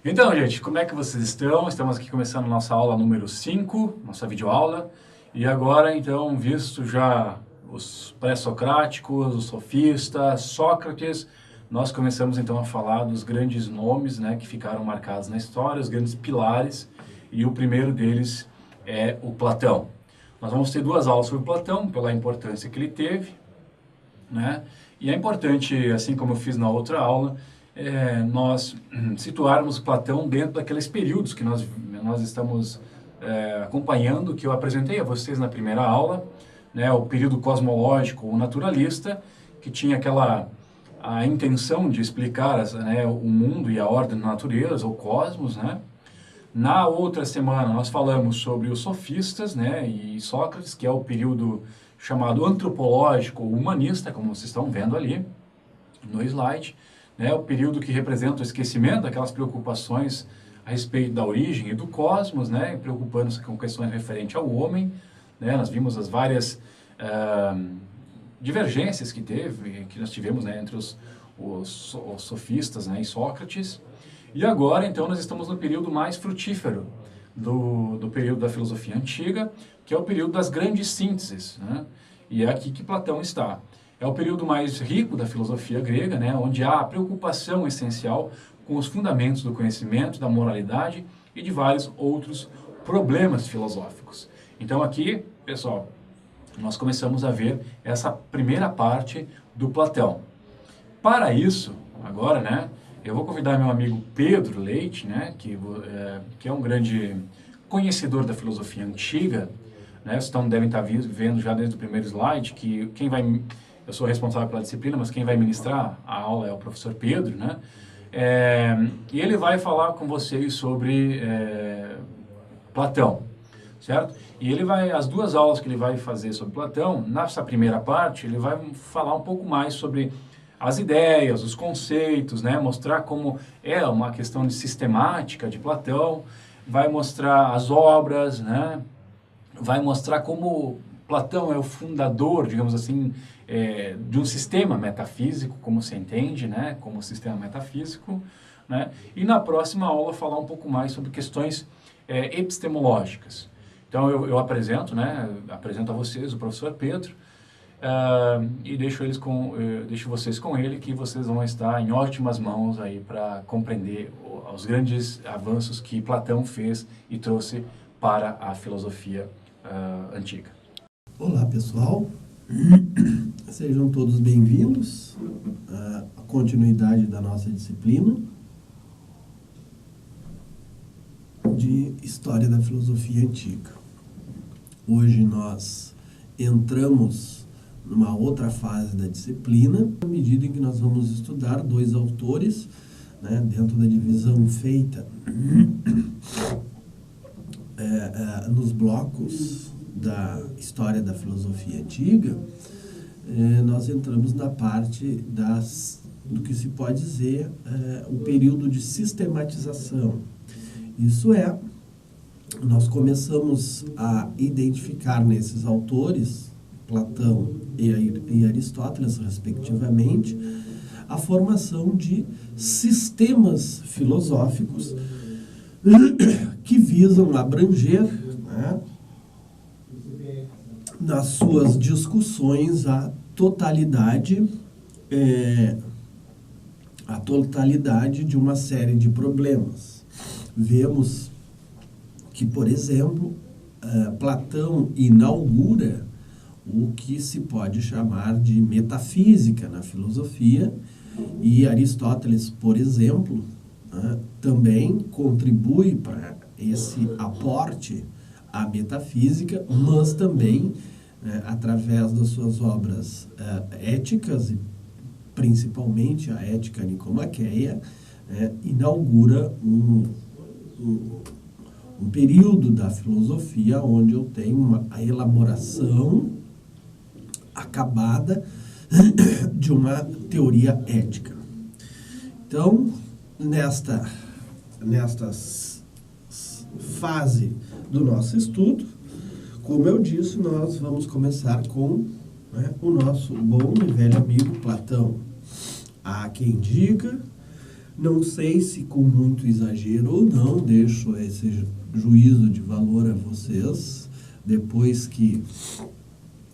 Então, gente, como é que vocês estão? Estamos aqui começando nossa aula número 5, nossa videoaula. E agora, então, visto já os pré-socráticos, os sofistas, Sócrates, nós começamos então a falar dos grandes nomes, né, que ficaram marcados na história, os grandes pilares, e o primeiro deles é o Platão. Nós vamos ter duas aulas sobre Platão, pela importância que ele teve, né? E é importante, assim como eu fiz na outra aula, nós situarmos Platão dentro daqueles períodos que nós estamos acompanhando, que eu apresentei a vocês na primeira aula, né? O período cosmológico ou naturalista, que tinha a intenção de explicar né, o mundo e a ordem da natureza, o cosmos, né? Na outra semana nós falamos sobre os sofistas, né, e Sócrates, que é o período chamado antropológico ou humanista, como vocês estão vendo ali no slide, né, o período que representa o esquecimento daquelas preocupações a respeito da origem e do cosmos, né, preocupando-se com questões referentes ao homem, né, nós vimos as várias divergências que nós tivemos, né, entre os sofistas, né, e Sócrates. E agora, então, nós estamos no período mais frutífero do período da filosofia antiga, que é o período das grandes sínteses, né? E é aqui que Platão está. É o período mais rico da filosofia grega, né? Onde há a preocupação essencial com os fundamentos do conhecimento, da moralidade e de vários outros problemas filosóficos. Então aqui, pessoal, nós começamos a ver essa primeira parte do Platão. Para isso, agora, né? Eu vou convidar meu amigo Pedro Leite, né, que é um grande conhecedor da filosofia antiga, né, vocês devem estar vendo já desde o primeiro slide que eu sou responsável pela disciplina, mas quem vai ministrar a aula é o professor Pedro, né, e ele vai falar com vocês sobre Platão, certo? E as duas aulas que ele vai fazer sobre Platão, nessa primeira parte, ele vai falar um pouco mais sobre as ideias, os conceitos, né? Mostrar como é uma questão de sistemática de Platão, vai mostrar as obras, né? Vai mostrar como Platão é o fundador, digamos assim, de um sistema metafísico, como se entende, né? Como sistema metafísico, né? E na próxima aula falar um pouco mais sobre questões epistemológicas. Então eu apresento, né? Apresento a vocês o professor Pedro, e deixo vocês com ele, que vocês vão estar em ótimas mãos aí para compreender os grandes avanços que Platão fez e trouxe para a filosofia antiga. Olá, pessoal, sejam todos bem-vindos à continuidade da nossa disciplina de História da Filosofia Antiga. Hoje nós entramos numa outra fase da disciplina, à medida em que nós vamos estudar dois autores, né, dentro da divisão feita nos blocos da História da Filosofia Antiga. Nós entramos na parte do que se pode dizer o período de sistematização. Isso é, nós começamos a identificar nesses autores, Platão e Aristóteles, respectivamente, a formação de sistemas filosóficos que visam abranger, né, nas suas discussões a totalidade de uma série de problemas. Vemos que, por exemplo, Platão inaugura o que se pode chamar de metafísica na filosofia, e Aristóteles, por exemplo, também contribui para esse aporte à metafísica, mas também, através das suas obras éticas, e principalmente a Ética Nicomaqueia, inaugura um período da filosofia onde eu tenho a elaboração acabada de uma teoria ética. Então, nesta fase do nosso estudo, como eu disse, nós vamos começar com o nosso bom e velho amigo Platão. Há quem diga Não sei se com muito exagero ou não, deixo esse juízo de valor a vocês, depois que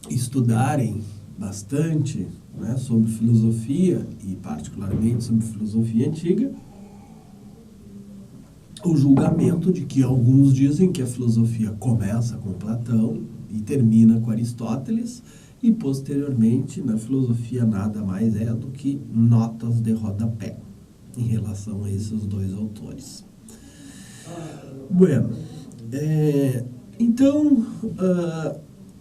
estudarem bastante, né, sobre filosofia, e particularmente sobre filosofia antiga, o julgamento de que alguns dizem que a filosofia começa com Platão e termina com Aristóteles, e posteriormente na filosofia nada mais é do que notas de rodapé em relação a esses dois autores. Bueno, então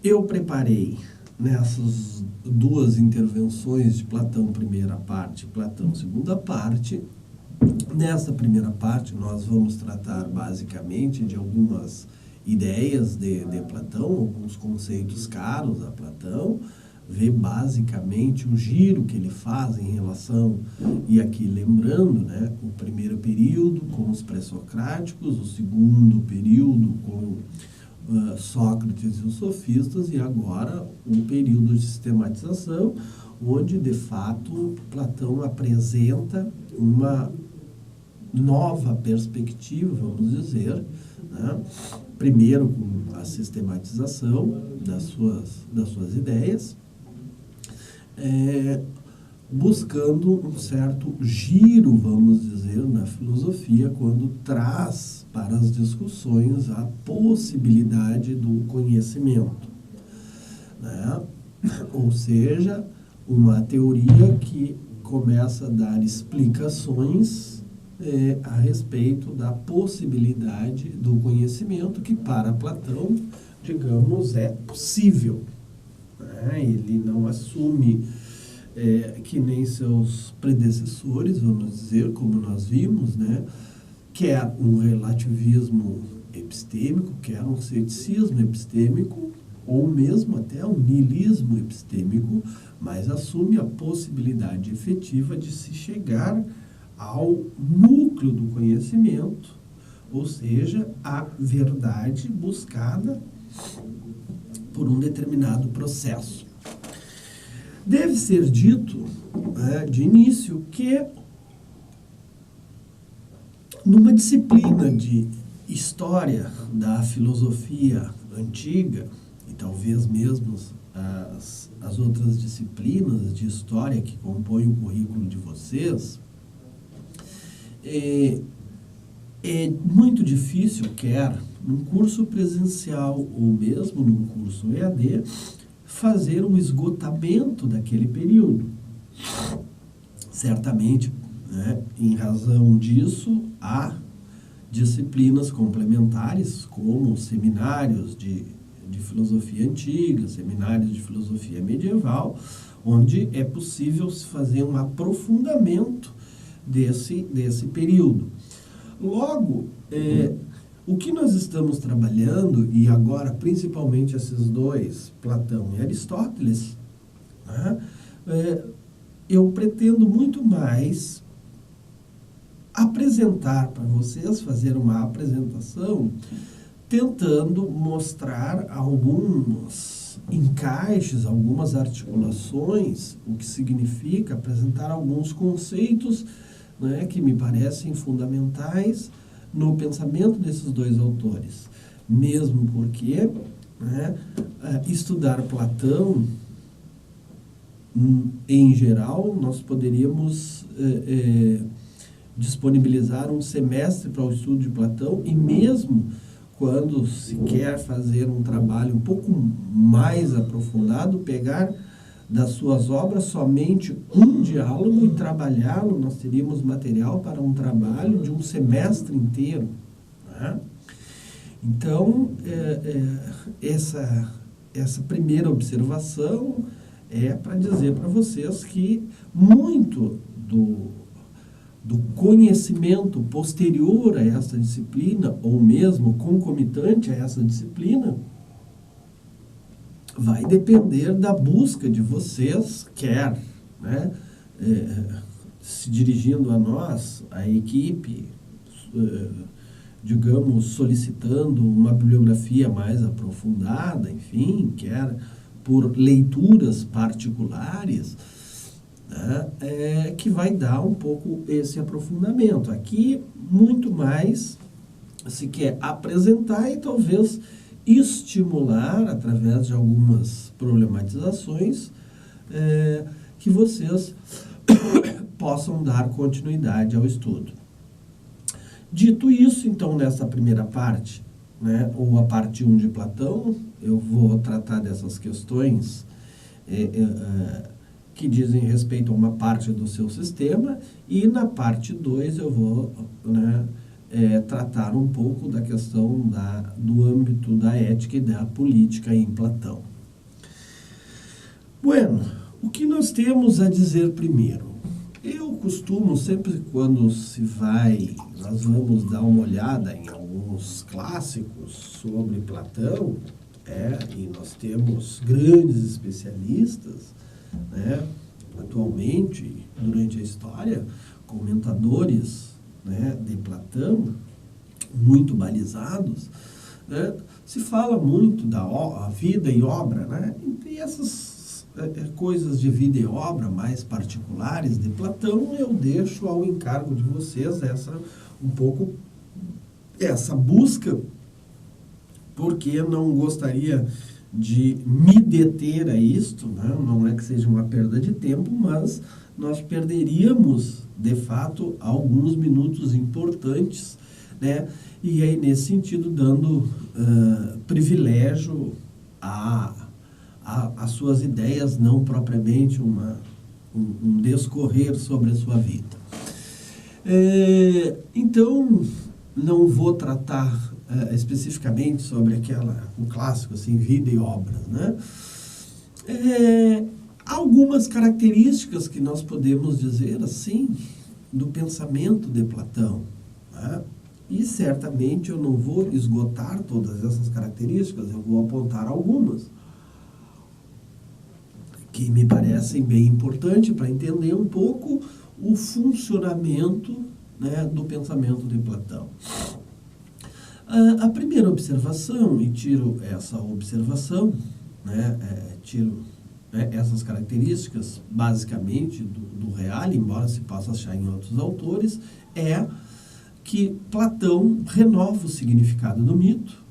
eu preparei nessas duas intervenções de Platão primeira parte e Platão segunda parte. Nessa primeira parte nós vamos tratar basicamente de algumas ideias de Platão, alguns conceitos caros a Platão, ver basicamente o giro que ele faz em relação, e aqui lembrando, né, o primeiro período com os pré-socráticos, o segundo período com Sócrates e os sofistas, e agora um período de sistematização, onde de fato Platão apresenta uma nova perspectiva, vamos dizer, né? Primeiro com a sistematização das suas ideias, buscando um certo giro, vamos dizer, na filosofia, quando traz para as discussões a possibilidade do conhecimento, né? Ou seja, uma teoria que começa a dar explicações a respeito da possibilidade do conhecimento, que para Platão, digamos, é possível. Ele não assume, que nem seus predecessores, vamos dizer, como nós vimos, né, quer um relativismo epistêmico, quer um ceticismo epistêmico, ou mesmo até um niilismo epistêmico, mas assume a possibilidade efetiva de se chegar ao núcleo do conhecimento, ou seja, a verdade buscada por um determinado processo. Deve ser dito, de início, que numa disciplina de história da filosofia antiga, e talvez mesmo as outras disciplinas de história que compõem o currículo de vocês, é muito difícil, quer num curso presencial ou mesmo num curso EAD, fazer um esgotamento daquele período. Certamente, né, em razão disso, há disciplinas complementares, como seminários de filosofia antiga, seminários de filosofia medieval, onde é possível se fazer um aprofundamento desse período. Logo, o que nós estamos trabalhando, e agora principalmente esses dois, Platão e Aristóteles, né, eu pretendo muito mais apresentar para vocês, fazer uma apresentação, tentando mostrar alguns encaixes, algumas articulações, o que significa apresentar alguns conceitos, né, que me parecem fundamentais no pensamento desses dois autores. Mesmo porque, né, estudar Platão, em geral, nós poderíamos disponibilizar um semestre para o estudo de Platão, e mesmo quando se quer fazer um trabalho um pouco mais aprofundado, pegar das suas obras somente um diálogo e trabalhá-lo, nós teríamos material para um trabalho de um semestre inteiro, né? Então, essa primeira observação é para dizer para vocês que muito do conhecimento posterior a essa disciplina, ou mesmo concomitante a essa disciplina, vai depender da busca de vocês, quer, né, se dirigindo a nós, a equipe, digamos, solicitando uma bibliografia mais aprofundada, enfim, quer por leituras particulares, né, que vai dar um pouco esse aprofundamento. Aqui, muito mais se quer apresentar e talvez estimular, através de algumas problematizações, que vocês possam dar continuidade ao estudo. Dito isso, então, nessa primeira parte, né, ou a parte 1 de Platão, eu vou tratar dessas questões que dizem respeito a uma parte do seu sistema, e na parte 2 eu vou, né, tratar um pouco da questão do âmbito da ética e da política em Platão. Bueno, o que nós temos a dizer primeiro? Eu costumo, sempre quando nós vamos dar uma olhada em alguns clássicos sobre Platão, e nós temos grandes especialistas, né, atualmente, durante a história, comentadores, né, de Platão, muito balizados, né, se fala muito da vida e obra, né, e essas coisas de vida e obra mais particulares de Platão, eu deixo ao encargo de vocês essa busca, porque não gostaria de me deter a isto, né? Não é que seja uma perda de tempo, mas nós perderíamos, de fato, alguns minutos importantes, né? E aí, nesse sentido, dando privilégio às suas ideias, não propriamente um discorrer sobre a sua vida. Então, não vou tratar especificamente sobre o clássico, assim, vida e obra, né? Algumas características que nós podemos dizer, assim, do pensamento de Platão, né? E certamente eu não vou esgotar todas essas características, eu vou apontar algumas que me parecem bem importantes para entender um pouco o funcionamento, né, do pensamento de Platão. A primeira observação, e tiro essa observação, né, essas características, basicamente, do Reale, embora se possa achar em outros autores, é que Platão renova o significado do mito,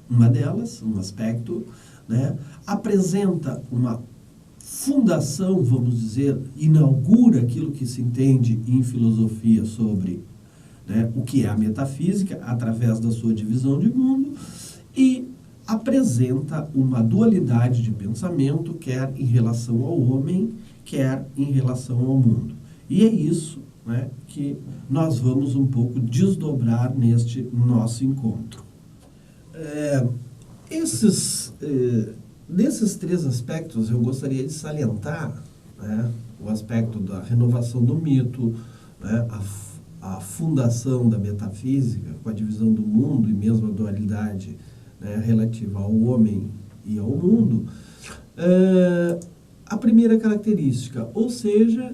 uma delas, um aspecto, né, apresenta uma fundação, vamos dizer, inaugura aquilo que se entende em filosofia sobre, né, o que é a metafísica, através da sua divisão de mundo, e apresenta uma dualidade de pensamento, quer em relação ao homem, quer em relação ao mundo. E é isso, né, que nós vamos um pouco desdobrar neste nosso encontro. Desses três aspectos, eu gostaria de salientar, né, o aspecto da renovação do mito, né, a fundação da metafísica, com a divisão do mundo e mesmo a dualidade, né, relativa ao homem e ao mundo. A primeira característica, ou seja,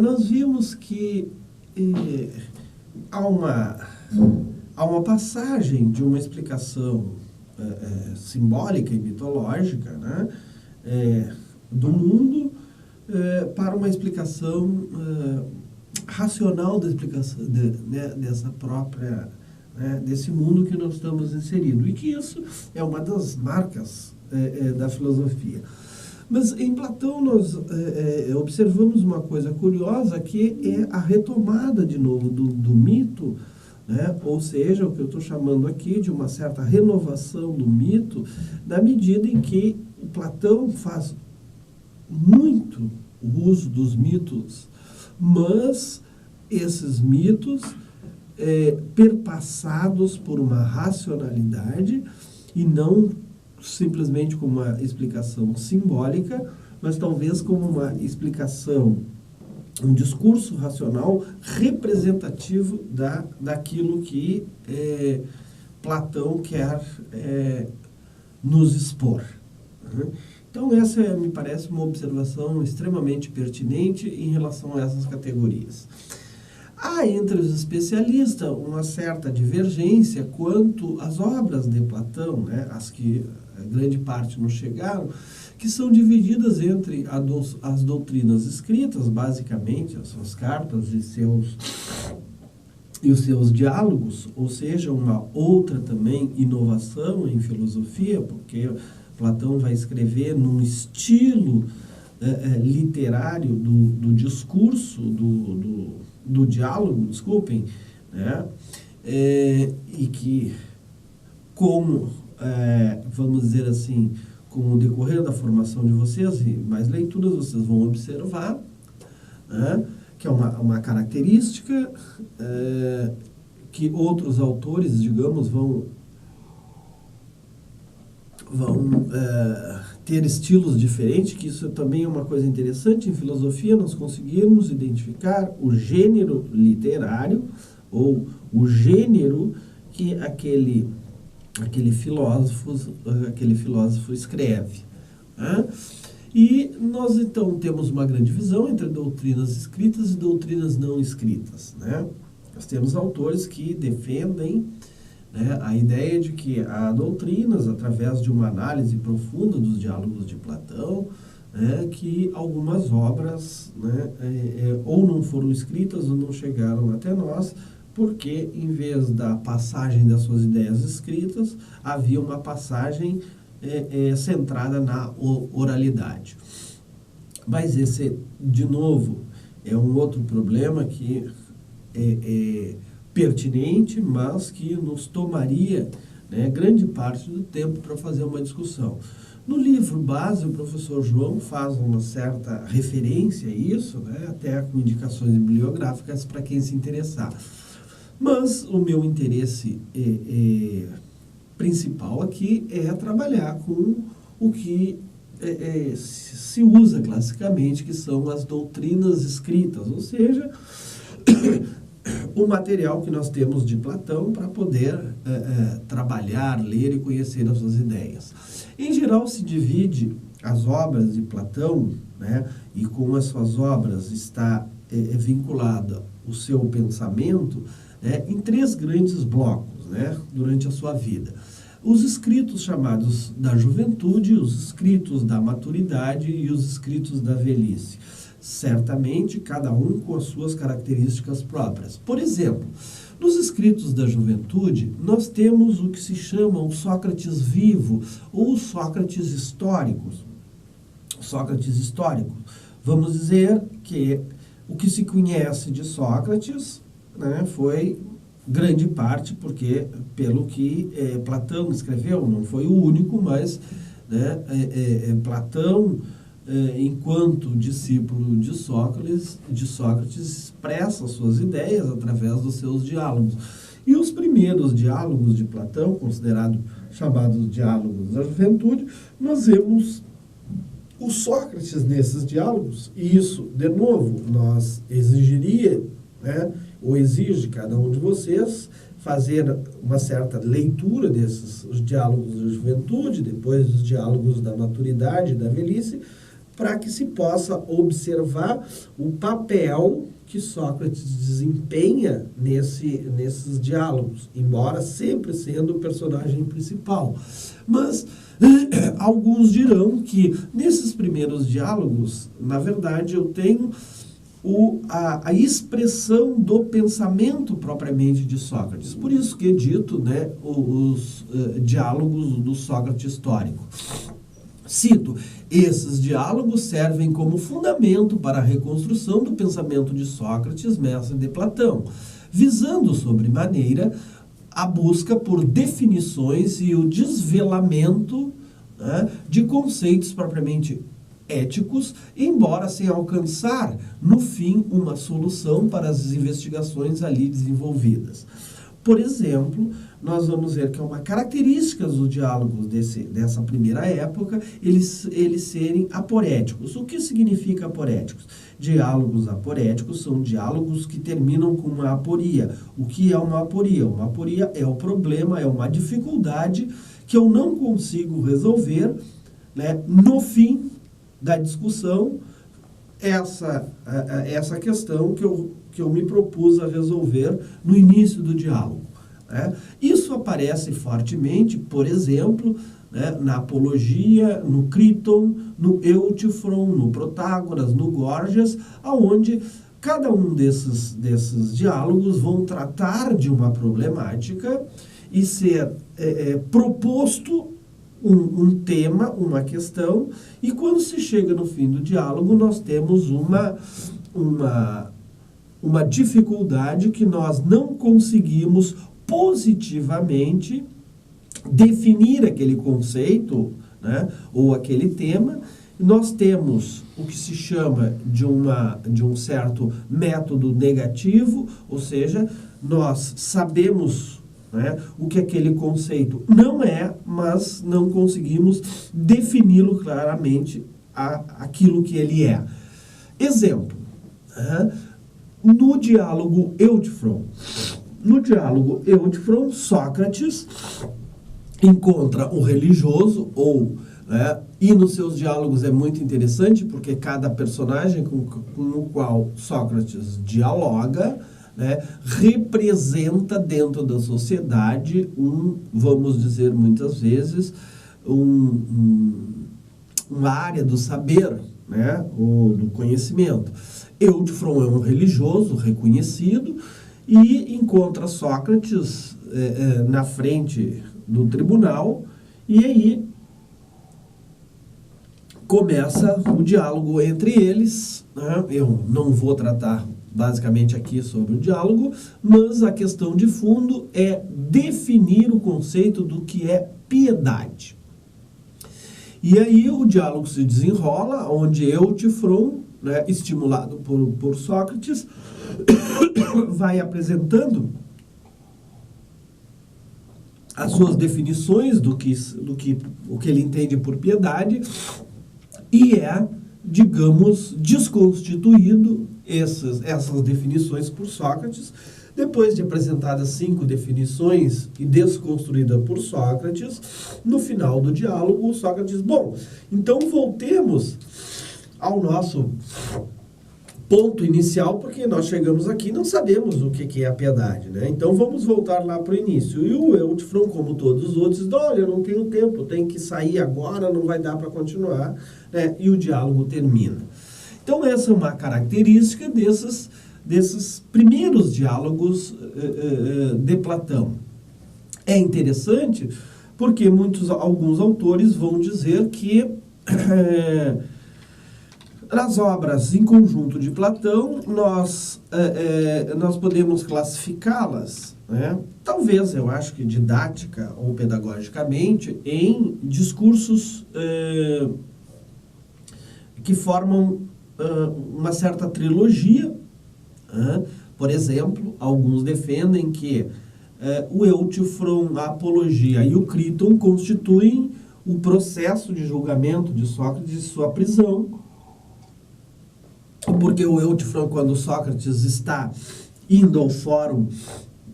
nós vimos que há uma passagem de uma explicação simbólica e mitológica, né, do mundo para uma explicação racional da explicação dessa própria, né, desse mundo que nós estamos inseridos, e que isso é uma das marcas da filosofia. Mas em Platão nós observamos uma coisa curiosa, que é a retomada de novo do mito, né? Ou seja, o que eu estou chamando aqui de uma certa renovação do mito, na medida em que o Platão faz muito uso dos mitos, mas esses mitos perpassados por uma racionalidade e não simplesmente como uma explicação simbólica, mas talvez como uma explicação, um discurso racional representativo daquilo que Platão quer nos expor. Então, essa me parece uma observação extremamente pertinente em relação a essas categorias. Há entre os especialistas uma certa divergência quanto às obras de Platão, né, as que a grande parte não chegaram, que são divididas entre as doutrinas escritas, basicamente, as suas cartas e os seus diálogos, ou seja, uma outra também inovação em filosofia, porque Platão vai escrever num estilo literário do discurso, do diálogo, desculpem, né? E que, como, vamos dizer assim, com o decorrer da formação de vocês e mais leituras, vocês vão observar, né, que é uma característica que outros autores, digamos, vão ter estilos diferentes, que isso também é uma coisa interessante. Em filosofia, nós conseguirmos identificar o gênero literário, ou o gênero que aquele filósofo escreve, né? E nós, então, temos uma grande divisão entre doutrinas escritas e doutrinas não escritas, né? Nós temos autores que defendem, né, a ideia de que há doutrinas, através de uma análise profunda dos diálogos de Platão, né, que algumas obras, né, ou não foram escritas ou não chegaram até nós, porque em vez da passagem das suas ideias escritas, havia uma passagem centrada na oralidade. Mas esse, de novo, é um outro problema que é pertinente, mas que nos tomaria, né, grande parte do tempo para fazer uma discussão. No livro base, o professor João faz uma certa referência a isso, né, até com indicações bibliográficas para quem se interessar. Mas o meu interesse principal aqui é trabalhar com o que se usa classicamente, que são as doutrinas escritas, ou seja, o material que nós temos de Platão para poder trabalhar, ler e conhecer as suas ideias. Em geral, se divide as obras de Platão, né, e com as suas obras está vinculada o seu pensamento, em três grandes blocos, né, durante a sua vida. Os escritos chamados da juventude, os escritos da maturidade e os escritos da velhice. Certamente, cada um com as suas características próprias. Por exemplo, nos escritos da juventude, nós temos o que se chama o Sócrates vivo, ou o Sócrates histórico. Sócrates histórico. Vamos dizer que o que se conhece de Sócrates, né, foi grande parte porque, pelo que Platão escreveu, não foi o único, mas, né, Platão, enquanto discípulo de Sócrates, expressa suas ideias através dos seus diálogos. E os primeiros diálogos de Platão, chamados diálogos da juventude, nós vemos o Sócrates nesses diálogos, e isso, de novo, nós exigiria, né, ou exige cada um de vocês fazer uma certa leitura desses diálogos da juventude, depois dos diálogos da maturidade e da velhice, para que se possa observar o papel que Sócrates desempenha nesses diálogos, embora sempre sendo o personagem principal. Mas alguns dirão que nesses primeiros diálogos, na verdade, eu tenho a expressão do pensamento propriamente de Sócrates. Por isso que é dito, né, os diálogos do Sócrates histórico. Cito, esses diálogos servem como fundamento para a reconstrução do pensamento de Sócrates, mestre de Platão, visando sobremaneira a busca por definições e o desvelamento, né, de conceitos propriamente éticos, embora sem alcançar, no fim, uma solução para as investigações ali desenvolvidas. Por exemplo, nós vamos ver que é uma característica dos diálogos dessa primeira época, eles serem aporéticos. O que significa aporéticos? Diálogos aporéticos são diálogos que terminam com uma aporia. O que é uma aporia? Uma aporia é o problema, é uma dificuldade que eu não consigo resolver, né, no fim da discussão, essa questão que eu me propus a resolver no início do diálogo. Né? Isso aparece fortemente, por exemplo, né, na Apologia, no Críton, no Euthyphron, no Protágoras, no Górgias, aonde cada um desses diálogos vão tratar de uma problemática e ser proposto um tema, uma questão, e quando se chega no fim do diálogo, nós temos uma dificuldade que nós não conseguimos positivamente definir aquele conceito, né, ou aquele tema. Nós temos o que se chama de um certo método negativo, ou seja, nós sabemos, né, o que aquele conceito não é, mas não conseguimos defini-lo claramente aquilo que ele é. Exemplo, né, no diálogo Euthyphron. No diálogo Euthyphron, Sócrates encontra um religioso, né, e nos seus diálogos é muito interessante, porque cada personagem com o qual Sócrates dialoga, né, representa dentro da sociedade vamos dizer muitas vezes, uma área do saber, né, ou do conhecimento. Euthyphron é um religioso reconhecido e encontra Sócrates na frente do tribunal, e aí começa o diálogo entre eles, né? Eu não vou tratar basicamente aqui sobre o diálogo, mas a questão de fundo é definir o conceito do que é piedade. E aí o diálogo se desenrola, onde Euthyphron, né, estimulado por Sócrates, vai apresentando as suas definições do que ele entende por piedade, e digamos, desconstituído essas definições por Sócrates. Depois de apresentadas 5 definições e desconstruída por Sócrates, no final do diálogo, Sócrates diz: bom, então voltemos ao nosso ponto inicial, porque nós chegamos aqui e não sabemos o que é a piedade, né? Então vamos voltar lá para o início. E o Euthyphron, como todos os outros, diz: olha, eu não tenho tempo, eu tenho que sair agora, não vai dar para continuar, né? E o diálogo termina. Então essa é uma característica desses primeiros diálogos de Platão. É interessante porque alguns autores vão dizer que nas obras em conjunto de Platão, nós podemos classificá-las, né, talvez, eu acho que didática ou pedagogicamente, em discursos que formam uma certa trilogia. Por exemplo, alguns defendem que o Euthyphron, a Apologia e o Críton constituem o processo de julgamento de Sócrates e sua prisão, porque o Euthyphron, quando Sócrates está indo ao fórum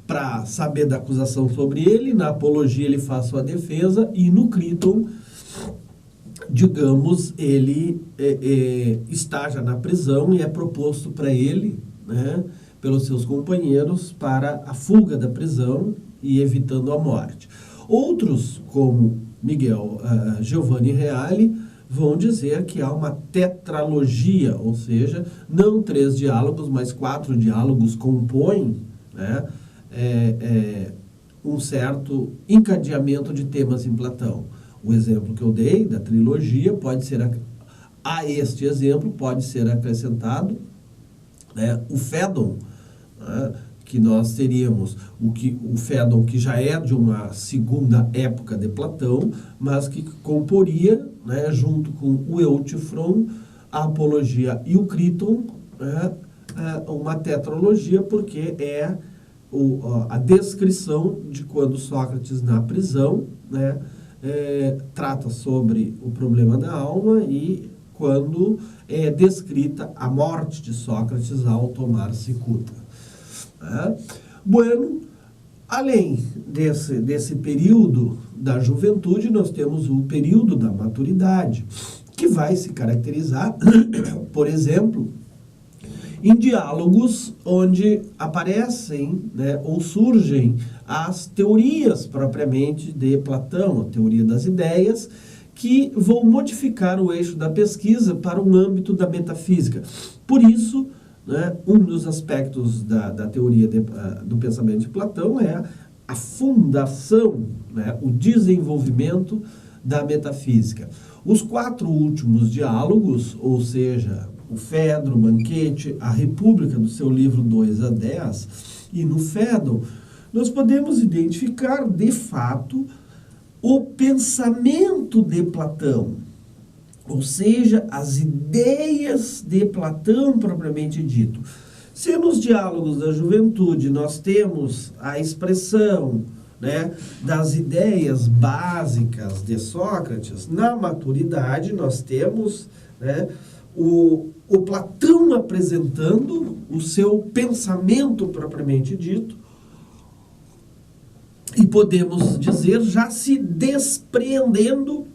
para saber da acusação sobre ele, na Apologia ele faz sua defesa, e no Críton, digamos, ele está já na prisão e é proposto para ele, né, pelos seus companheiros, para a fuga da prisão e evitando a morte. Outros, como Giovanni Reale, vão dizer que há uma tetralogia, ou seja, não 3 diálogos, mas 4 diálogos compõem, né, um certo encadeamento de temas em Platão. O exemplo que eu dei da trilogia pode ser, a este exemplo pode ser acrescentado, né, o Fédon, né, que nós teríamos o Fédon, que já é de uma segunda época de Platão, mas que comporia, né, junto com o Euthyphron, a Apologia e o Críton, né, uma tetralogia, porque é a descrição de quando Sócrates, na prisão, né, trata sobre o problema da alma, e quando é descrita a morte de Sócrates ao tomar cicuta. Bueno, além desse período da juventude, nós temos o período da maturidade, que vai se caracterizar, por exemplo, em diálogos onde aparecem, né, ou surgem as teorias propriamente de Platão, a teoria das ideias, que vão modificar o eixo da pesquisa para o âmbito da metafísica. Por isso, né, um dos aspectos da teoria do pensamento de Platão é a fundação, né, o desenvolvimento da metafísica. Os 4 últimos diálogos, ou seja, o Fedro, o Banquete, a República, do seu livro 2 a 10, e no Fedro, nós podemos identificar, de fato, o pensamento de Platão, ou seja, as ideias de Platão propriamente dito. Se nos diálogos da juventude nós temos a expressão, né, das ideias básicas de Sócrates, na maturidade nós temos, né, o Platão apresentando o seu pensamento propriamente dito, e podemos dizer já se despreendendo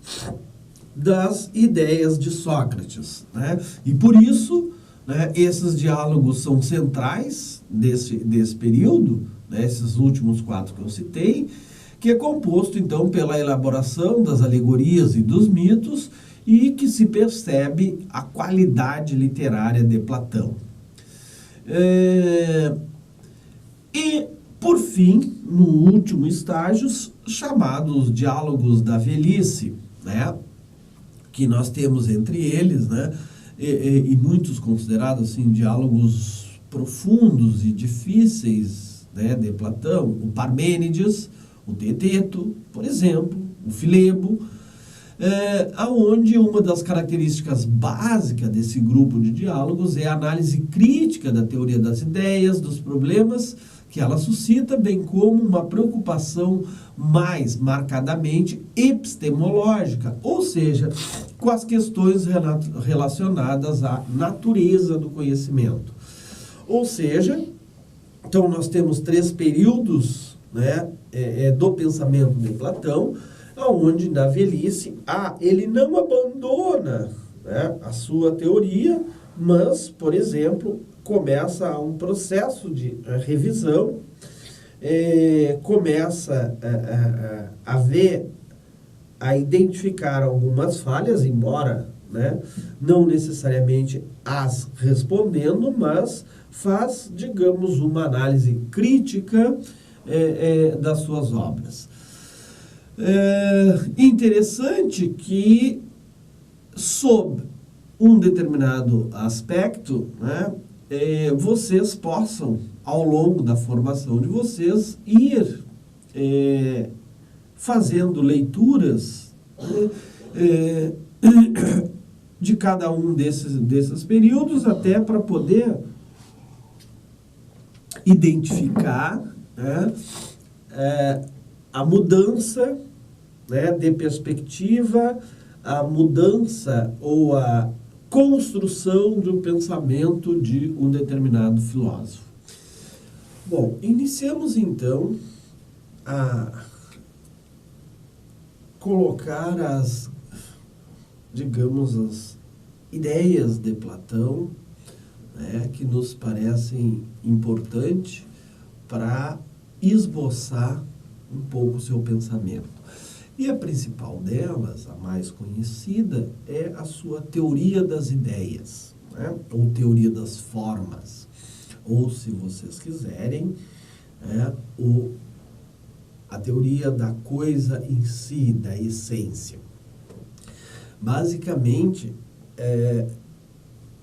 das ideias de Sócrates, né? E por isso, né, esses diálogos são centrais desse período, né, esses últimos 4 que eu citei, que é composto, então, pela elaboração das alegorias e dos mitos, e que se percebe a qualidade literária de Platão. E, por fim, no último estágio, chamados diálogos da velhice, né, que nós temos entre eles, né, e muitos considerados assim, diálogos profundos e difíceis, né, de Platão, o Parmênides, o Teeteto, por exemplo, o Filebo, aonde uma das características básicas desse grupo de diálogos é a análise crítica da teoria das ideias, dos problemas que ela suscita, bem como uma preocupação mais marcadamente epistemológica, ou seja, com as questões relacionadas à natureza do conhecimento. Ou seja, então nós temos 3 períodos, né, do pensamento de Platão, onde na velhice ele não abandona, né, a sua teoria, mas, por exemplo, começa um processo de revisão, começa a identificar algumas falhas, embora, né, não necessariamente as respondendo, mas faz, digamos, uma análise crítica das suas obras. Interessante que, sob um determinado aspecto, né, vocês possam, ao longo da formação de vocês, ir fazendo leituras de cada um desses períodos, até para poder identificar, né, a mudança, né, de perspectiva, a mudança ou a construção de um pensamento de um determinado filósofo. Bom, iniciamos então a colocar as ideias de Platão, né, que nos parecem importantes para esboçar um pouco o seu pensamento. E a principal delas, a mais conhecida, é a sua teoria das ideias, né? Ou teoria das formas, ou, se vocês quiserem, a teoria da coisa em si, da essência. Basicamente,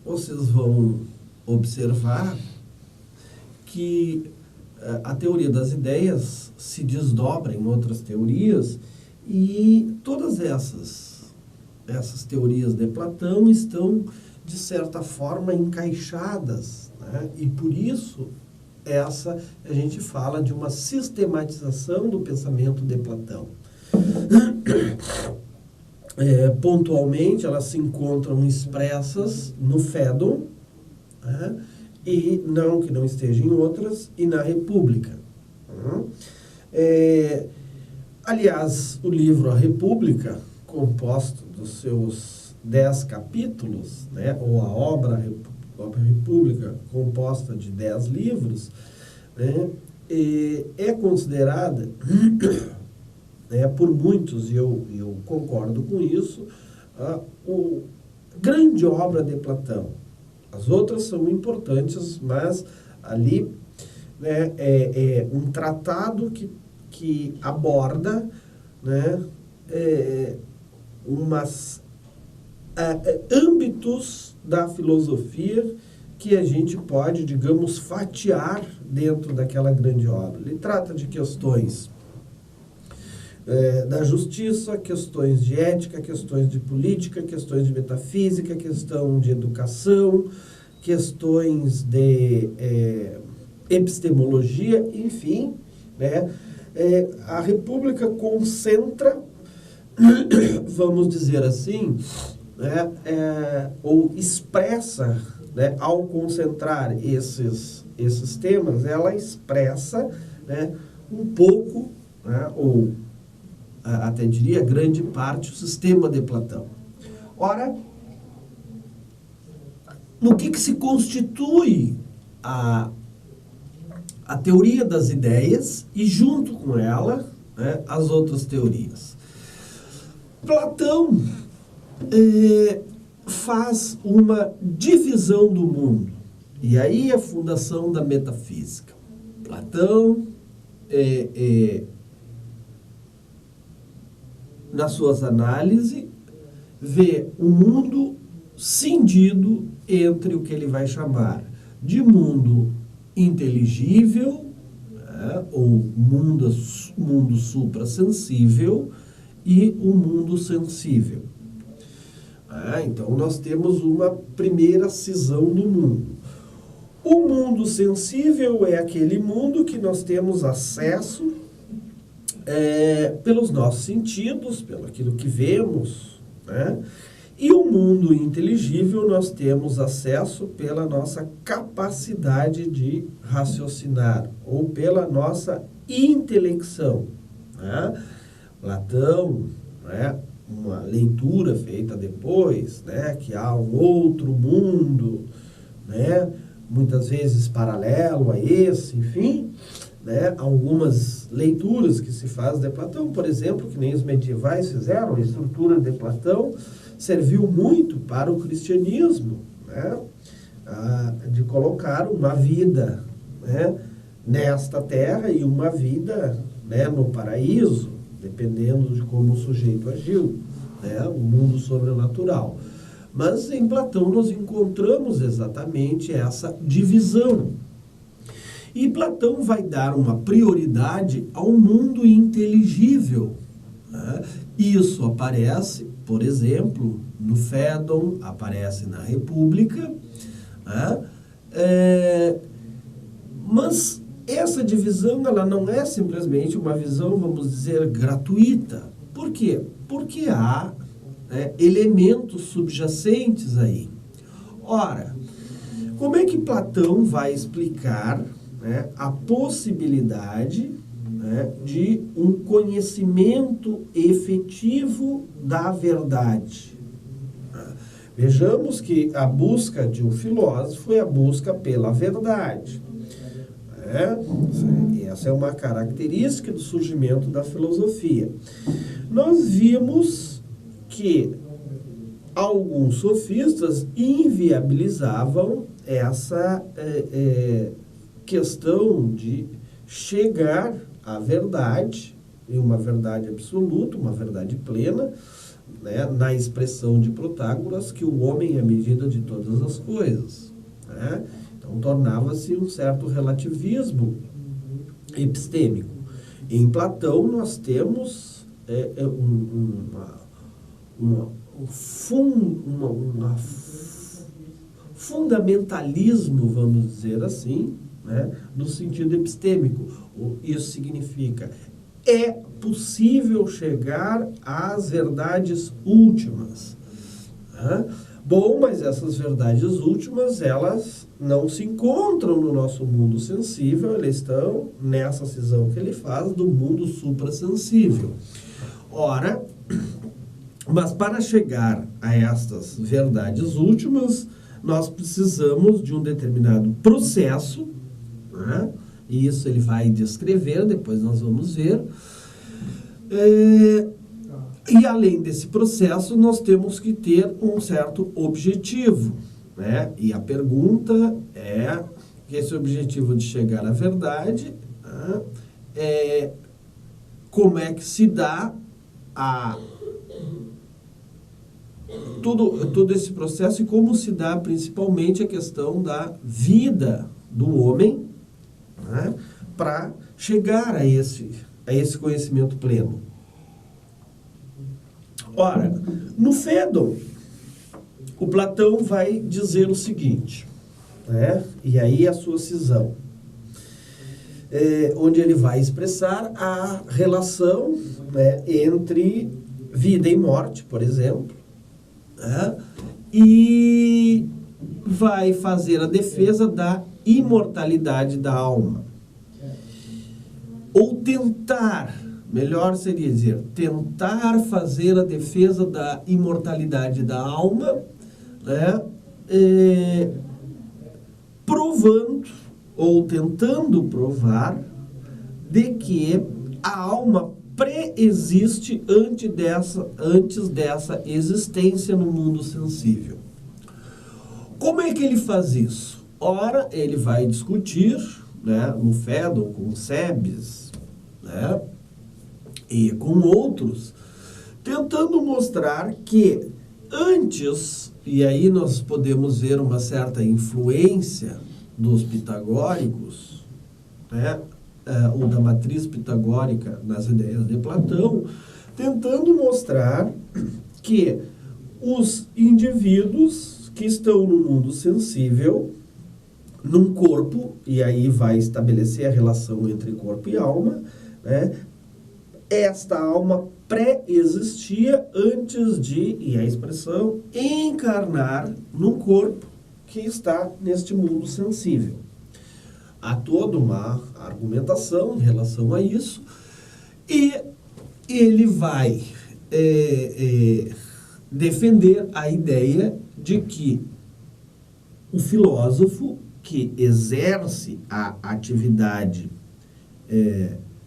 vocês vão observar que a teoria das ideias se desdobra em outras teorias, e todas essas teorias de Platão estão, de certa forma, encaixadas, né? E por isso a gente fala de uma sistematização do pensamento de Platão. Pontualmente, elas se encontram expressas no Fédon, né? E não que não esteja em outras, e na República. Aliás, o livro A República, composto dos seus 10 capítulos, né, ou a própria República, composta de 10 livros, né, é considerada, por muitos, e eu concordo com isso, a grande obra de Platão. As outras são importantes, mas ali, né, é um tratado que aborda, né, âmbitos da filosofia que a gente pode, digamos, fatiar dentro daquela grande obra. Ele trata de questões da justiça, questões de ética, questões de política, questões de metafísica, questão de educação, questões de epistemologia, enfim, né? A República concentra, vamos dizer assim, ou expressa, né, ao concentrar esses temas, ela expressa, né, um pouco, né, ou até diria grande parte, o sistema de Platão. Ora, no que se constitui a teoria das ideias e, junto com ela, né, as outras teorias? Platão faz uma divisão do mundo, e aí a fundação da metafísica. Platão, nas suas análises, vê o mundo cindido entre o que ele vai chamar de mundo inteligível, né, ou mundo suprassensível, e o mundo sensível. Então, nós temos uma primeira cisão do mundo. O mundo sensível é aquele mundo que nós temos acesso pelos nossos sentidos, pelo aquilo que vemos, né? E o mundo inteligível nós temos acesso pela nossa capacidade de raciocinar, ou pela nossa intelecção, né? Platão, né, uma leitura feita depois, né, que há um outro mundo, né, muitas vezes paralelo a esse, enfim, né, algumas leituras que se faz de Platão, por exemplo, que nem os medievais fizeram, a estrutura de Platão serviu muito para o cristianismo, né, de colocar uma vida, né, nesta terra e uma vida, né, no paraíso, dependendo de como o sujeito agiu, né, o mundo sobrenatural. Mas em Platão nós encontramos exatamente essa divisão. E Platão vai dar uma prioridade ao mundo inteligível, né? Isso aparece, por exemplo, no Fédon, aparece na República, né? Mas essa divisão, ela não é simplesmente uma visão, vamos dizer, gratuita. Por quê? Porque há elementos subjacentes aí. Ora, como é que Platão vai explicar, né, a possibilidade, né, de um conhecimento efetivo da verdade? Vejamos que a busca de um filósofo é a busca pela verdade. Essa é uma característica do surgimento da filosofia. Nós vimos que alguns sofistas inviabilizavam essa questão de chegar à verdade, e uma verdade absoluta, uma verdade plena, né, na expressão de Protágoras, que o homem é a medida de todas as coisas, né? Então, tornava-se um certo relativismo epistêmico. Em Platão, nós temos fundamentalismo, vamos dizer assim, né, no sentido epistêmico. Isso significa, é possível chegar às verdades últimas, né? Bom, mas essas verdades últimas, elas não se encontram no nosso mundo sensível, elas estão nessa cisão que ele faz do mundo suprassensível. Ora, mas para chegar a estas verdades últimas, nós precisamos de um determinado processo, né? E isso ele vai descrever, depois nós vamos ver. E além desse processo, nós temos que ter um certo objetivo, né? E a pergunta é que esse objetivo de chegar à verdade, né? Como é que se dá todo esse processo e como se dá principalmente a questão da vida do homem, né? Para chegar a esse conhecimento pleno. Ora, no Fédon, o Platão vai dizer o seguinte, né? E aí a sua cisão, onde ele vai expressar a relação, né, entre vida e morte, por exemplo, né? E vai fazer a defesa da imortalidade da alma. Ou tentar, melhor seria dizer, tentar fazer a defesa da imortalidade da alma, né? Provando ou tentando provar de que a alma pré-existe antes dessa existência no mundo sensível. Como é que ele faz isso? Ora, ele vai discutir, né, no Fédon com Cebes, né, e com outros, tentando mostrar que antes, e aí nós podemos ver uma certa influência dos pitagóricos, né, ou da matriz pitagórica nas ideias de Platão, tentando mostrar que os indivíduos que estão no mundo sensível, num corpo, e aí vai estabelecer a relação entre corpo e alma, né, esta alma pré-existia antes de, e a expressão, encarnar num corpo que está neste mundo sensível. Há toda uma argumentação em relação a isso, e ele vai defender a ideia de que o filósofo que exerce a atividade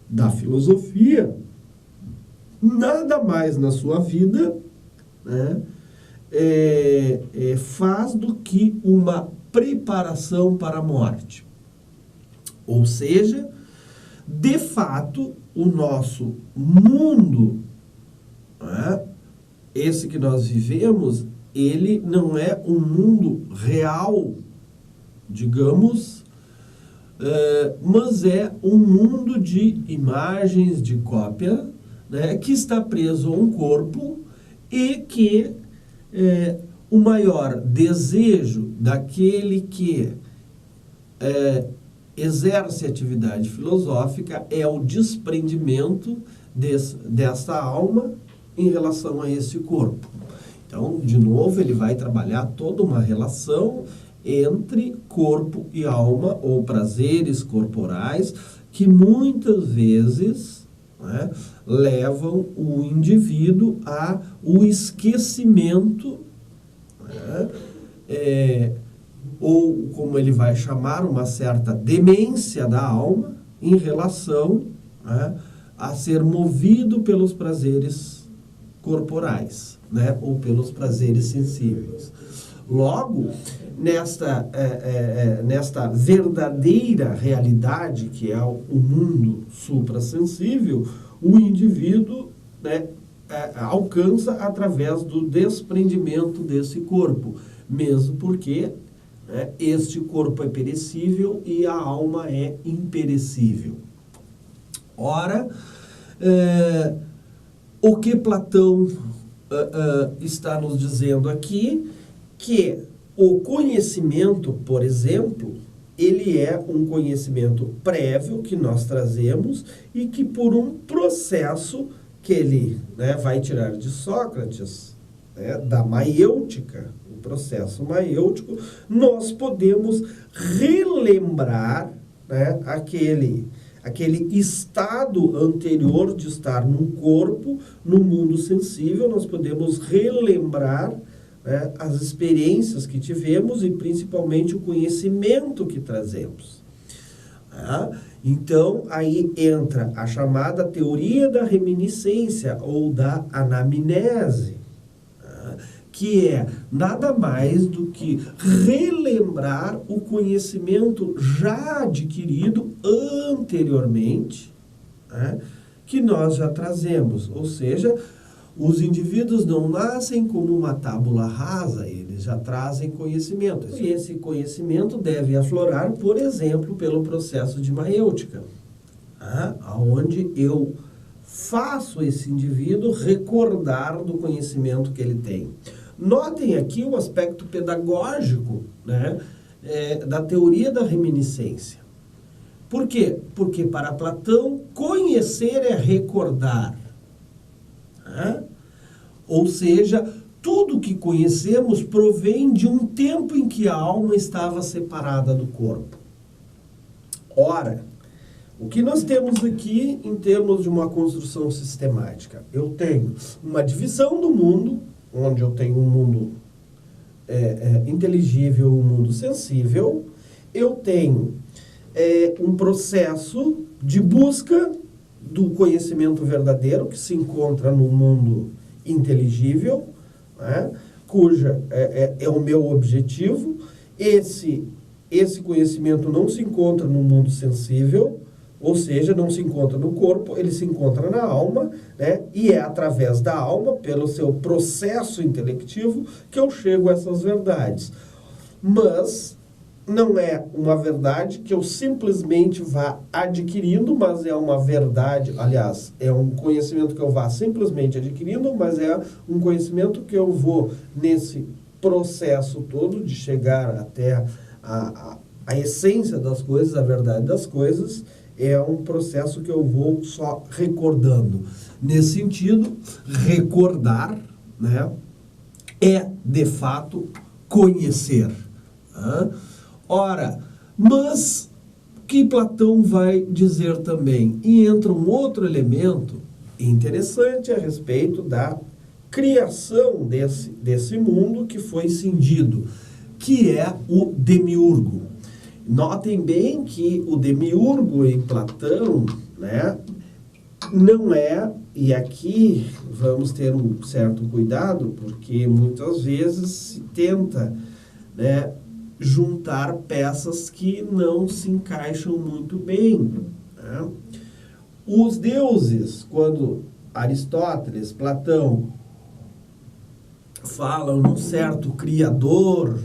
da filosofia, nada mais na sua vida, né, faz do que uma preparação para a morte. Ou seja, de fato, o nosso mundo, né, esse que nós vivemos, ele não é um mundo real, digamos, mas é um mundo de imagens, de cópia, né, que está preso a um corpo e que o maior desejo daquele que exerce atividade filosófica é o desprendimento dessa alma em relação a esse corpo. Então, de novo, ele vai trabalhar toda uma relação entre corpo e alma, ou prazeres corporais, que muitas vezes, né, levam o indivíduo ao esquecimento, né, ou, como ele vai chamar, uma certa demência da alma em relação, né, a ser movido pelos prazeres corporais, né, ou pelos prazeres sensíveis. Logo, nesta verdadeira realidade que é o mundo suprassensível, o indivíduo, né, alcança através do desprendimento desse corpo, mesmo porque este corpo é perecível e a alma é imperecível. Ora, o que Platão está nos dizendo aqui, que o conhecimento, por exemplo, ele é um conhecimento prévio que nós trazemos e que por um processo que ele, né, vai tirar de Sócrates, né, da maiêutica, o processo maiêutico, nós podemos relembrar, né, aquele estado anterior de estar num corpo, no mundo sensível, nós podemos relembrar, né, as experiências que tivemos e principalmente o conhecimento que trazemos. Então, aí entra a chamada teoria da reminiscência ou da anamnese, que é nada mais do que relembrar o conhecimento já adquirido anteriormente, que nós já trazemos. Ou seja, os indivíduos não nascem como uma tábula rasa, eles já trazem conhecimento. E esse conhecimento deve aflorar, por exemplo, pelo processo de maêutica, onde eu faço esse indivíduo recordar do conhecimento que ele tem. Notem aqui o aspecto pedagógico, né, da teoria da reminiscência. Por quê? Porque para Platão, conhecer é recordar. Ou seja, tudo que conhecemos provém de um tempo em que a alma estava separada do corpo. Ora, o que nós temos aqui em termos de uma construção sistemática? Eu tenho uma divisão do mundo, onde eu tenho um mundo inteligível, um mundo sensível. Eu tenho um processo de busca do conhecimento verdadeiro que se encontra no mundo inteligível, cuja é o meu objetivo. Esse conhecimento não se encontra no mundo sensível, ou seja, não se encontra no corpo, ele se encontra na alma, né? E é através da alma, pelo seu processo intelectivo, que eu chego a essas verdades. Mas não é uma verdade que eu simplesmente vá adquirindo, mas é uma verdade, aliás, é um conhecimento que eu vá simplesmente adquirindo, mas é um conhecimento que eu vou, nesse processo todo de chegar até a essência das coisas, a verdade das coisas, é um processo que eu vou só recordando. Nesse sentido, recordar, né, é, de fato, conhecer. Ora, mas que Platão vai dizer também? E entra um outro elemento interessante a respeito da criação desse mundo que foi cindido, que é o demiurgo. Notem bem que o demiurgo em Platão, né, não é, e aqui vamos ter um certo cuidado, porque muitas vezes se tenta, né, juntar peças que não se encaixam muito bem. Né? Os deuses, quando Aristóteles, Platão, falam num certo criador,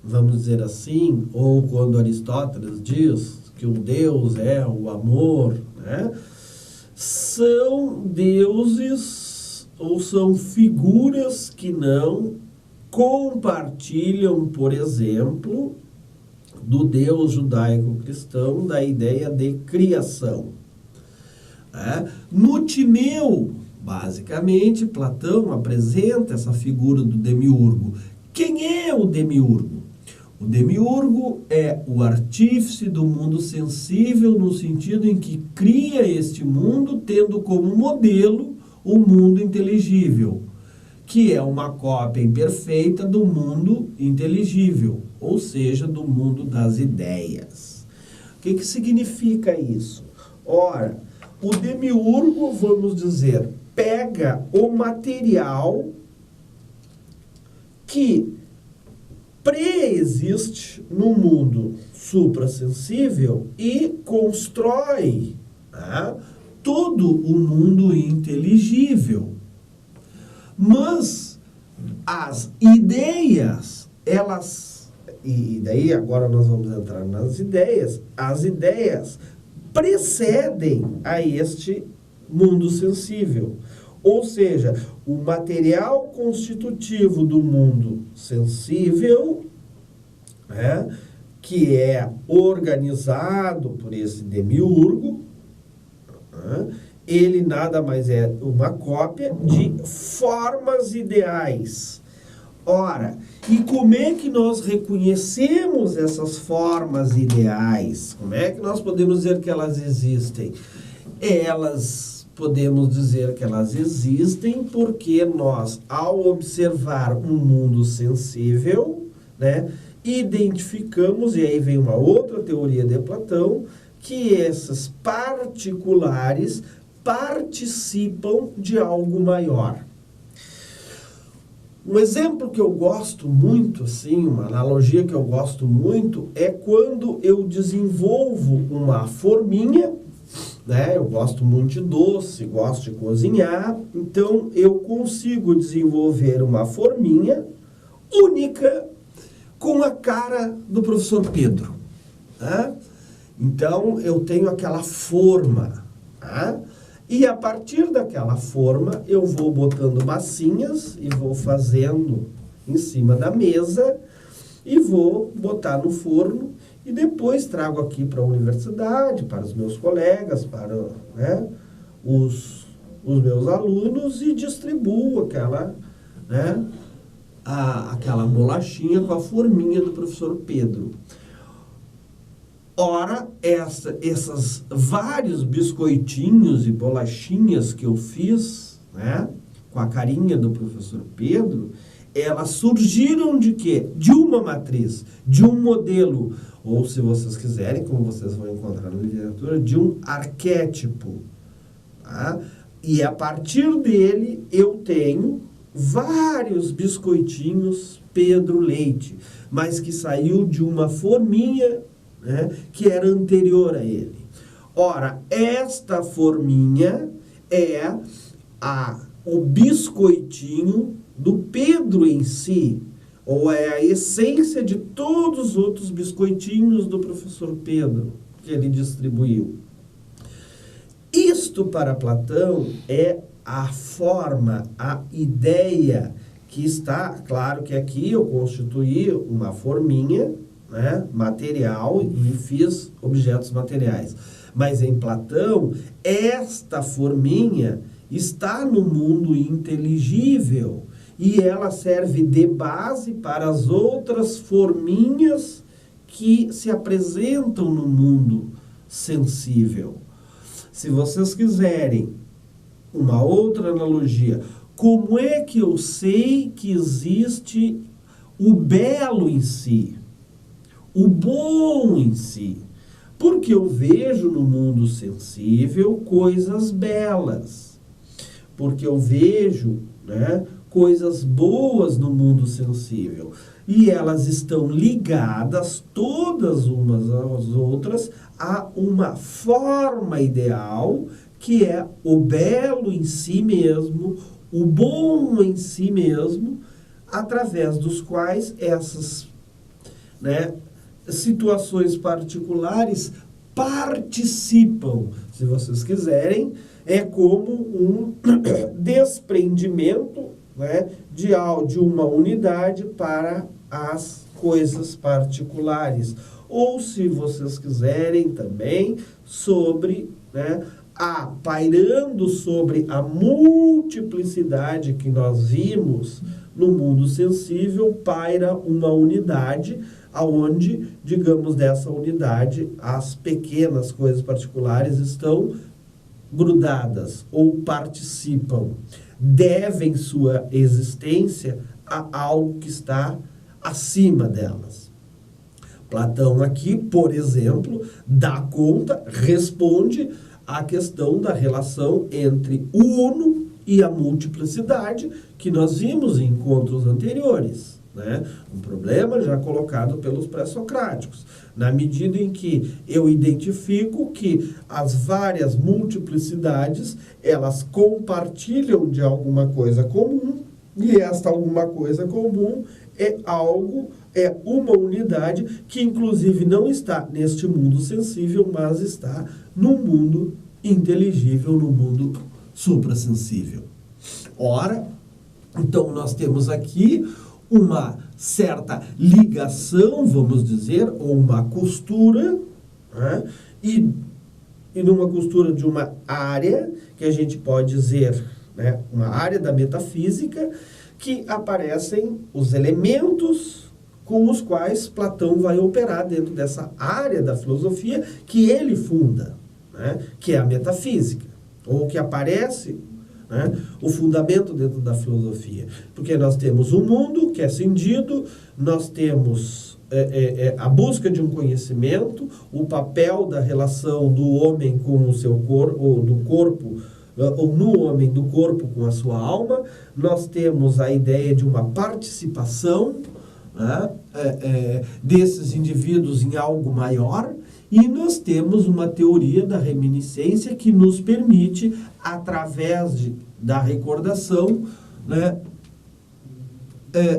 vamos dizer assim, ou quando Aristóteles diz que o Deus é o amor, né? São deuses ou são figuras que não compartilham, por exemplo, do Deus judaico-cristão, da ideia de criação. No Timeu, basicamente, Platão apresenta essa figura do demiurgo. Quem é o demiurgo? O demiurgo é o artífice do mundo sensível no sentido em que cria este mundo tendo como modelo o mundo inteligível, que é uma cópia imperfeita do mundo inteligível, ou seja, do mundo das ideias. O que significa isso? Ora, o demiurgo, vamos dizer, pega o material que pré-existe no mundo suprassensível e constrói todo o mundo inteligível. Mas as ideias, e daí agora nós vamos entrar nas ideias, as ideias precedem a este mundo sensível. Ou seja, o material constitutivo do mundo sensível, que é organizado por esse demiurgo, ele nada mais é uma cópia de formas ideais. Ora, e como é que nós reconhecemos essas formas ideais? Como é que nós podemos dizer que elas existem? Elas podemos dizer que elas existem porque nós, ao observar um mundo sensível, né, identificamos, e aí vem uma outra teoria de Platão, que esses particulares participam de algo maior. Um exemplo que eu gosto muito, assim, uma analogia que eu gosto muito, é quando eu desenvolvo uma forminha, né? Eu gosto muito de doce, gosto de cozinhar, então eu consigo desenvolver uma forminha única com a cara do professor Pedro, né? Então eu tenho aquela forma, né? E a partir daquela forma, eu vou botando massinhas e vou fazendo em cima da mesa e vou botar no forno e depois trago aqui para a universidade, para os meus colegas, para, né, os meus alunos e distribuo aquela, né, aquela bolachinha com a forminha do professor Pedro. Ora, esses vários biscoitinhos e bolachinhas que eu fiz, né, com a carinha do professor Pedro, elas surgiram de quê? De uma matriz, de um modelo, ou se vocês quiserem, como vocês vão encontrar na literatura, de um arquétipo. Tá? E a partir dele eu tenho vários biscoitinhos Pedro Leite, mas que saiu de uma forminha, né, que era anterior a ele. Ora, esta forminha é o biscoitinho do Pedro em si, ou é a essência de todos os outros biscoitinhos do professor Pedro que ele distribuiu. Isto para Platão é a forma, a ideia que está, claro que aqui eu constituí uma forminha, né, material e fiz objetos materiais. Mas em Platão, esta forminha está no mundo inteligível e ela serve de base para as outras forminhas que se apresentam no mundo sensível. Se vocês quiserem uma outra analogia, como é que eu sei que existe o belo em si? O bom em si, porque eu vejo no mundo sensível coisas belas, porque eu vejo, né, coisas boas no mundo sensível, e elas estão ligadas, todas umas às outras, a uma forma ideal, que é o belo em si mesmo, o bom em si mesmo, através dos quais essas, né, situações particulares participam, se vocês quiserem, é como um desprendimento, né, de uma unidade para as coisas particulares. Ou, se vocês quiserem também, sobre, né, pairando sobre a multiplicidade que nós vimos no mundo sensível, paira uma unidade, aonde, digamos, dessa unidade, as pequenas coisas particulares estão grudadas ou participam, devem sua existência a algo que está acima delas. Platão aqui, por exemplo, dá conta, responde à questão da relação entre o uno e a multiplicidade que nós vimos em encontros anteriores. Né? Um problema já colocado pelos pré-socráticos. Na medida em que eu identifico que as várias multiplicidades, elas compartilham de alguma coisa comum, e esta alguma coisa comum é uma unidade que inclusive não está neste mundo sensível, mas está no mundo inteligível, no mundo suprassensível. Ora, então nós temos aqui uma certa ligação, vamos dizer, ou uma costura, né? E numa costura de uma área, que a gente pode dizer, né, uma área da metafísica, que aparecem os elementos com os quais Platão vai operar dentro dessa área da filosofia que ele funda, né, que é a metafísica. ou que aparece, né, o fundamento dentro da filosofia. Porque nós temos um mundo que é cindido, nós temos a busca de um conhecimento, o papel da relação do homem com o seu corpo, ou do corpo, ou no homem do corpo com a sua alma, nós temos a ideia de uma participação, né, desses indivíduos em algo maior, e nós temos uma teoria da reminiscência que nos permite, através da recordação, né,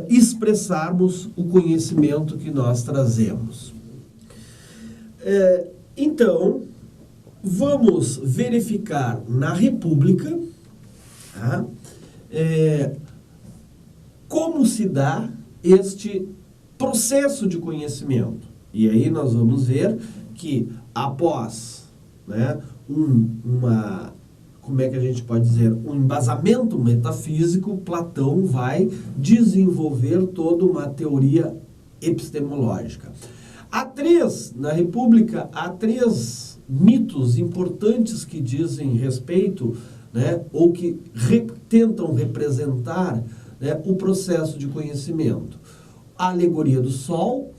expressarmos o conhecimento que nós trazemos. Então, vamos verificar na República, tá, como se dá este processo de conhecimento. E aí nós vamos ver que após, né, como é que a gente pode dizer, um embasamento metafísico, Platão vai desenvolver toda uma teoria epistemológica. Na República, há três mitos importantes que dizem respeito, né, ou que tentam representar, né, o processo de conhecimento. A alegoria do Sol,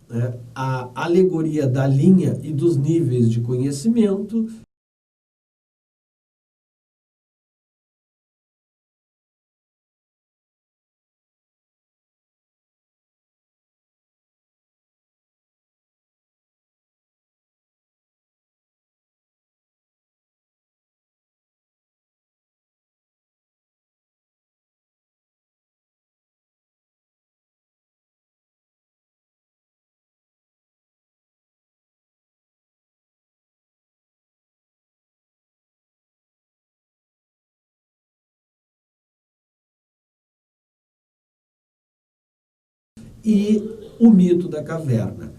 né, a alegoria da linha e dos níveis de conhecimento, e o mito da caverna.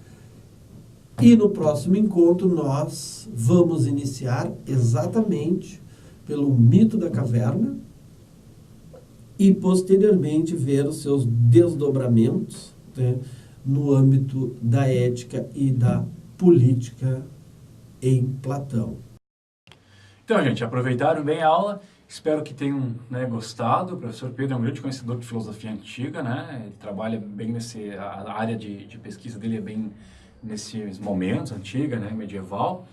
E no próximo encontro nós vamos iniciar exatamente pelo mito da caverna e posteriormente ver os seus desdobramentos, né, no âmbito da ética e da política em Platão. Então, gente, aproveitaram bem a aula. Espero que tenham, né, gostado. O professor Pedro é um grande conhecedor de filosofia antiga, né? Ele trabalha bem a área de pesquisa dele é bem nesses momentos, antiga, né, medieval.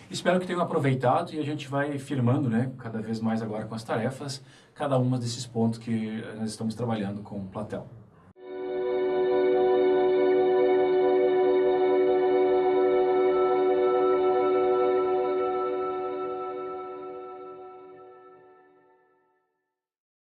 Espero que tenham aproveitado e a gente vai firmando, né, cada vez mais agora com as tarefas, cada um desses pontos que nós estamos trabalhando com Platão.